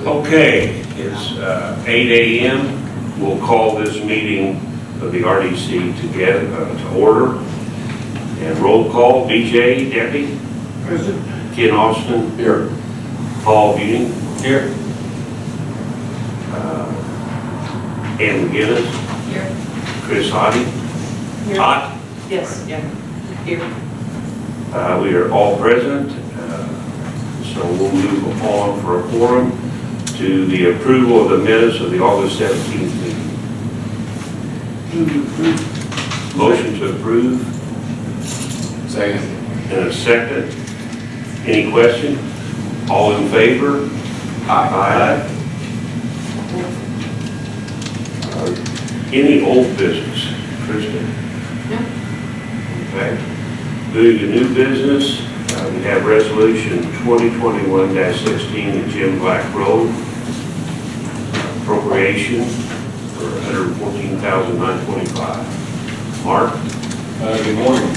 Okay, it's 8 a.m. We'll call this meeting of the RDC together to order. And roll call, BJ, Debbie. Present. Ken Austin. Here. Paul Buning. Here. Ann McGinnis. Here. Chris Hottie. Here. Hot. Yes, yeah, here. We are all present. So we'll move on for a quorum to the approval of the minutes of the August 17th meeting. Motion to approve. Second. And a second. Any question? All in favor? Aye. Any old business? Kristen? No. Okay. Moving to new business, we have resolution 2021-16 at Jim Black Road. Appropriation for $114,925. Mark? Good morning.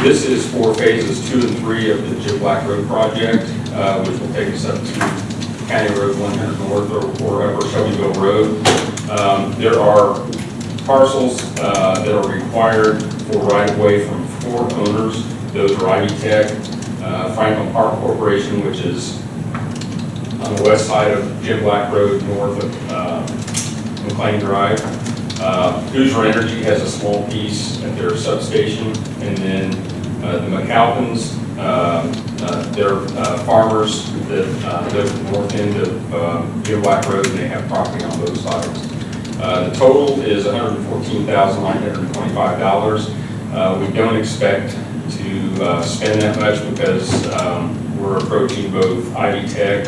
This is for phases 2 and 3 of the Jim Black Road project, which will take us up to County Road 100 North or Upper Shelbyville Road. There are parcels that are required for right-of-way from 4 owners. Those are Ivy Tech, Franklin Park Corporation, which is on the west side of Jim Black Road, north of McLean Drive. Hoosier Energy has a small piece at their substation, and then the McAlpins, they're farmers that live at the north end of Jim Black Road, and they have property on both sides. The total is $114,925. We don't expect to spend that much because we're approaching both Ivy Tech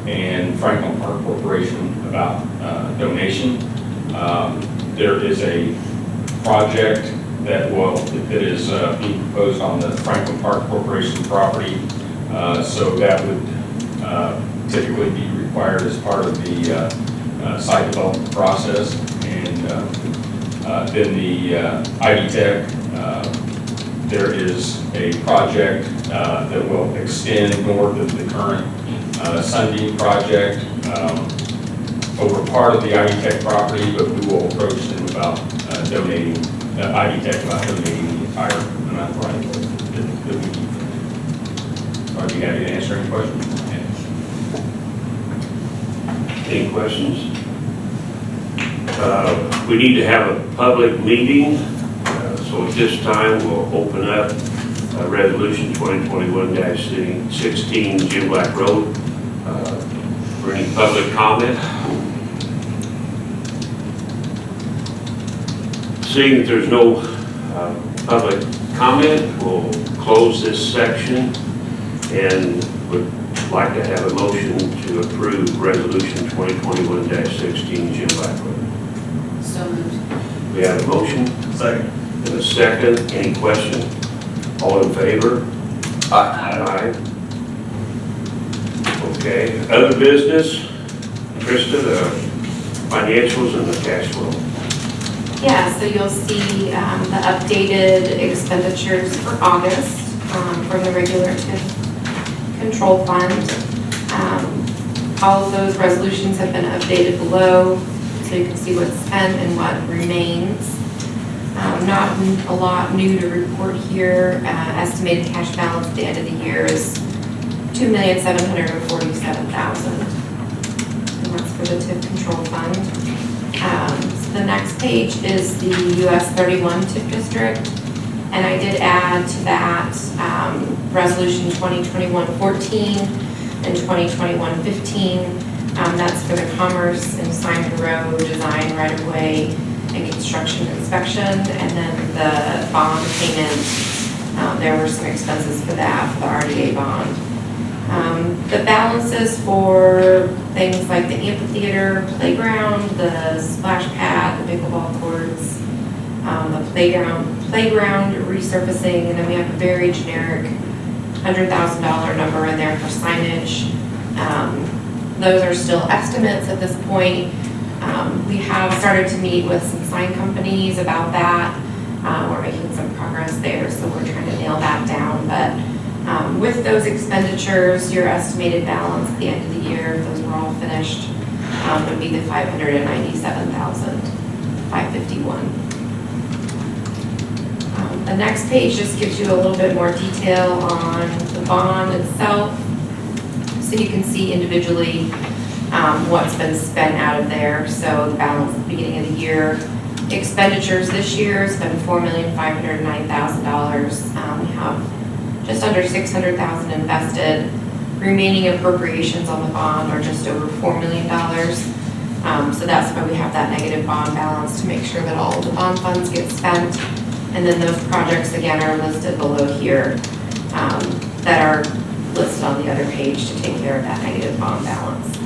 and Franklin Park Corporation about donation. There is a project that is being proposed on the Franklin Park Corporation property, so that would typically be required as part of the site development process. And then the Ivy Tech, there is a project that will extend north of the current Sunbeam project over part of the Ivy Tech property, but we will approach them about donating, Ivy Tech about donating the entire amount of right that we need. So I'd be happy to answer any questions. Any questions? We need to have a public meeting, so at this time we'll open up resolution 2021-16 Jim Black Road for any public comment. Seeing that there's no public comment, we'll close this section and would like to have a motion to approve resolution 2021-16 Jim Black Road. So moved. We have a motion. Second. And a second. Any question? All in favor? Aye. Okay. Other business? Krista, the financials and the cash flow. Yeah, so you'll see the updated expenditures for August from the regular TIF control fund. All of those resolutions have been updated below, so you can see what's spent and what remains. Not a lot new to report here. Estimated cash balance at the end of the year is $2,747,000. And that's for the TIF control fund. So the next page is the US 31 TIF district. And I did add to that resolution 2021-14 and 2021-15. That's for the Commerce and Simon Road design right-of-way and construction inspection, and then the bond payment. There were some expenses for that, for the RDA bond. The balances for things like the amphitheater, playground, the splash pad, the pickleball courts, the playground resurfacing, and then we have a very generic $100,000 number in there for signage. Those are still estimates at this point. We have started to meet with some sign companies about that. We're making some progress there, so we're trying to nail that down. But With those expenditures, your estimated balance at the end of the year, if those were all finished, would be the $597,551. The next page just gives you a little bit more detail on the bond itself, so you can see individually what's been spent out of there. So the balance at the beginning of the year, expenditures this year has been $4,509,000. We have just under $600,000 invested. Remaining appropriations on the bond are just over $4 million. So that's why we have that negative bond balance, to make sure that all of the bond funds get spent. And then those projects again are listed below here that are listed on the other page to take care of that negative bond balance.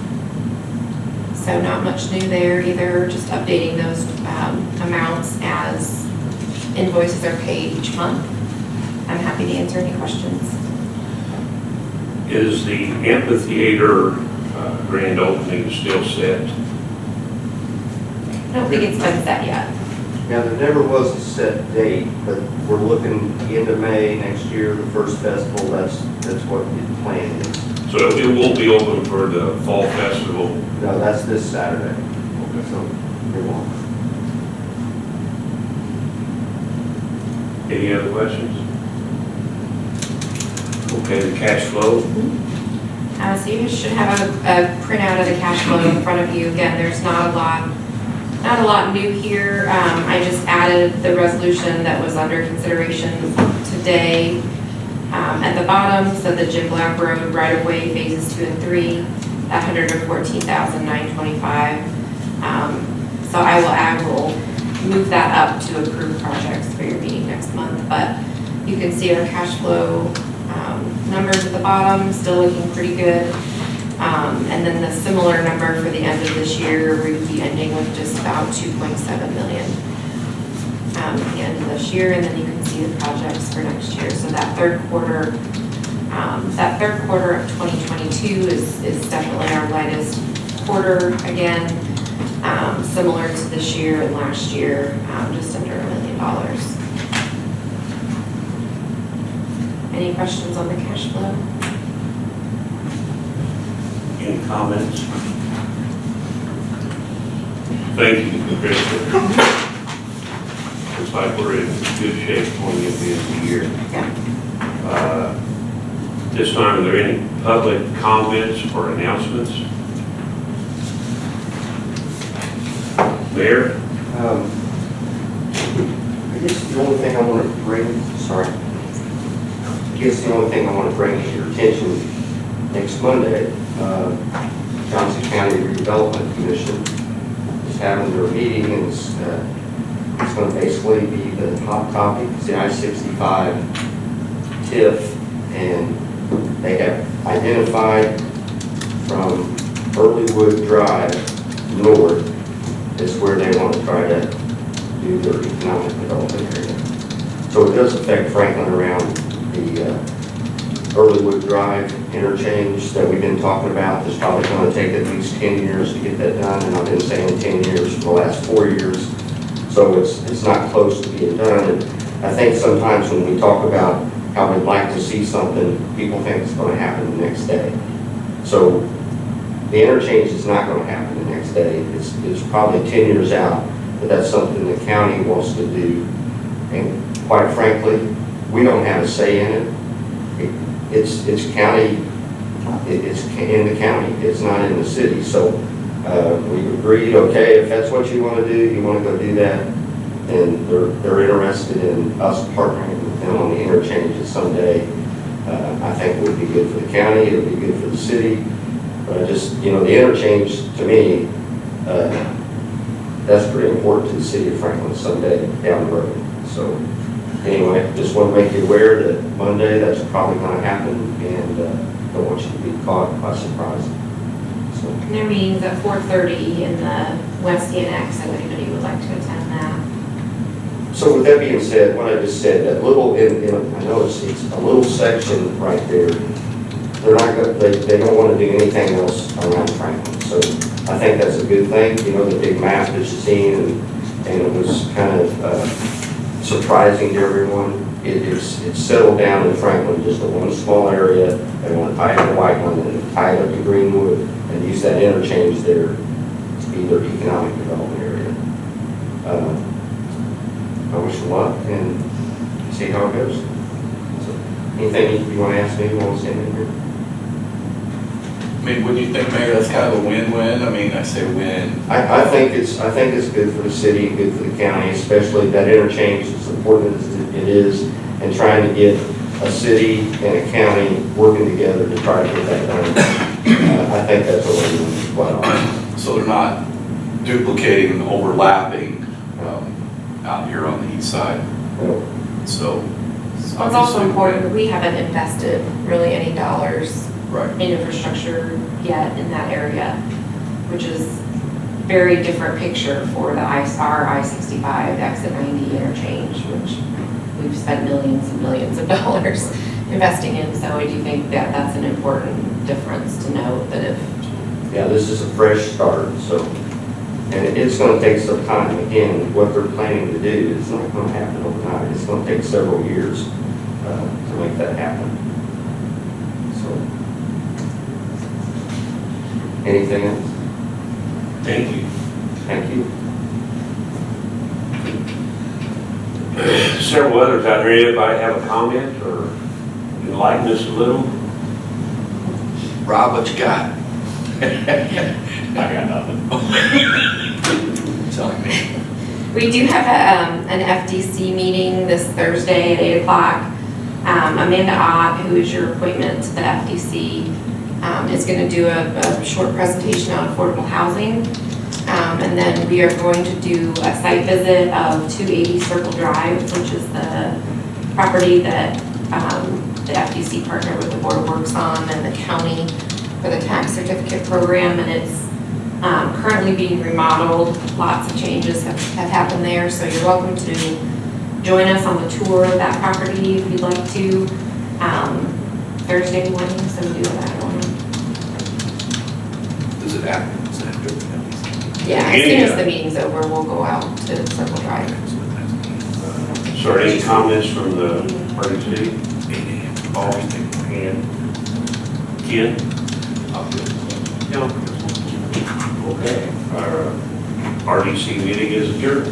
So not much new there either, just updating those amounts as invoices are paid each month. I'm happy to answer any questions. Is the amphitheater grand opening still set? I don't think it's been set yet. Now, there never was a set date, but we're looking end of May next year, the first festival, that's what the plan is. So it won't be open for the fall festival? No, that's this Saturday, so it won't. Any other questions? Okay, the cash flow. So you should have a printout of the cash flow in front of you. Again, there's not a lot new here. I just added the resolution that was under consideration today at the bottom. So the Jim Black Road right-of-way phases 2 and 3, that $114,925. So I will move that up to approve projects for your meeting next month. But you can see our cash flow numbers at the bottom, still looking pretty good. And then the similar number for the end of this year, we would be ending with just about 2.7 million at the end of this year. And then you can see the projects for next year. So that third quarter of 2022 is definitely our lightest quarter again, similar to this year and last year, just under $1 million. Any questions on the cash flow? Any comments? Thank you, Krista. Looks like we're in good shape going into the end of the year. Yeah. This time, are there any public comments or announcements? Mayor? I guess the only thing I want to bring to your attention next Monday, Johnson County Redevelopment Commission is having their meeting, and it's going to basically be the hot topic, is the I-65 TIF, and they have identified from Earlywood Drive north is where they want to try to do their economic development area. So it does affect Franklin around the Earlywood Drive interchange that we've been talking about. It's probably going to take at least 10 years to get that done, and I've been saying 10 years for the last 4 years. So it's not close to being done. And I think sometimes when we talk about how we'd like to see something, people think it's going to happen the next day. So the interchange is not going to happen the next day. It's probably 10 years out, but that's something the county wants to do. And quite frankly, we don't have a say in it. It's county, it's in the county, it's not in the city. So we agreed, okay, if that's what you want to do, you want to go do that, and they're interested in us partnering with them on the interchanges someday. I think it would be good for the county, it would be good for the city. But I just, the interchange, to me, that's pretty important to the city of Franklin someday down the road. So anyway, just want to make you aware that Monday that's probably going to happen, and don't want you to be caught by surprise. So. And their meeting's at 4:30 in the West Annex, if anybody would like to attend that. So with that being said, what I just said, that little, I know it's a little section right there. They're not going. They don't want to do anything else around Franklin. So I think that's a good thing. The big map that you've seen, and it was kind of surprising to everyone. it's settled down in Franklin, just a one small area. They want to tie it to Whiteland and tie it up to Greenwood and use that interchange there to be their economic development area. I wish them luck and see how it goes. So, anything you want to ask me, you want to say anything here? I mean, wouldn't you think, Mayor, that's kind of a win-win? I mean, I say win. I think it's good for the city and good for the county, especially that interchange, as important as it is, and trying to get a city and a county working together to try to get that done. I think that's a win-win, quite honestly. So they're not duplicating and overlapping out here on the east side. So. It's also important that we haven't invested really any dollars Right. in infrastructure yet in that area, which is very different picture for the our I-65 exit 90 interchange, which we've spent millions and millions of dollars investing in. So I do think that that's an important difference to note, that if Yeah, this is a fresh start, so, and it's going to take some time. Again, what they're planning to do is not going to happen overnight. It's going to take several years to make that happen. So, anything else? Thank you. Thank you. Several others out there. Anybody have a comment or enlighten us a little? Rob, what you got? I got nothing. Telling me. we do have an FDC meeting this Thursday at 8 o'clock. Amanda Ott, who is your appointment to the FDC, is going to do a short presentation on affordable housing. And then we are going to do a site visit of 280 Circle Drive, which is the property that the FDC partnered with the Board of Works on and the county for the tax certificate program. And it's currently being remodeled. Lots of changes have happened there. So you're welcome to join us on the tour of that property if you'd like to. Thursday morning, so we do that one. Does it happen? Is it after the county's? Yeah, as soon as the meeting's over, we'll go out to Circle Drive. So are any comments from the RDC? Paul? And Ken? I'll do it. No. Okay. Our RDC meeting is adjourned.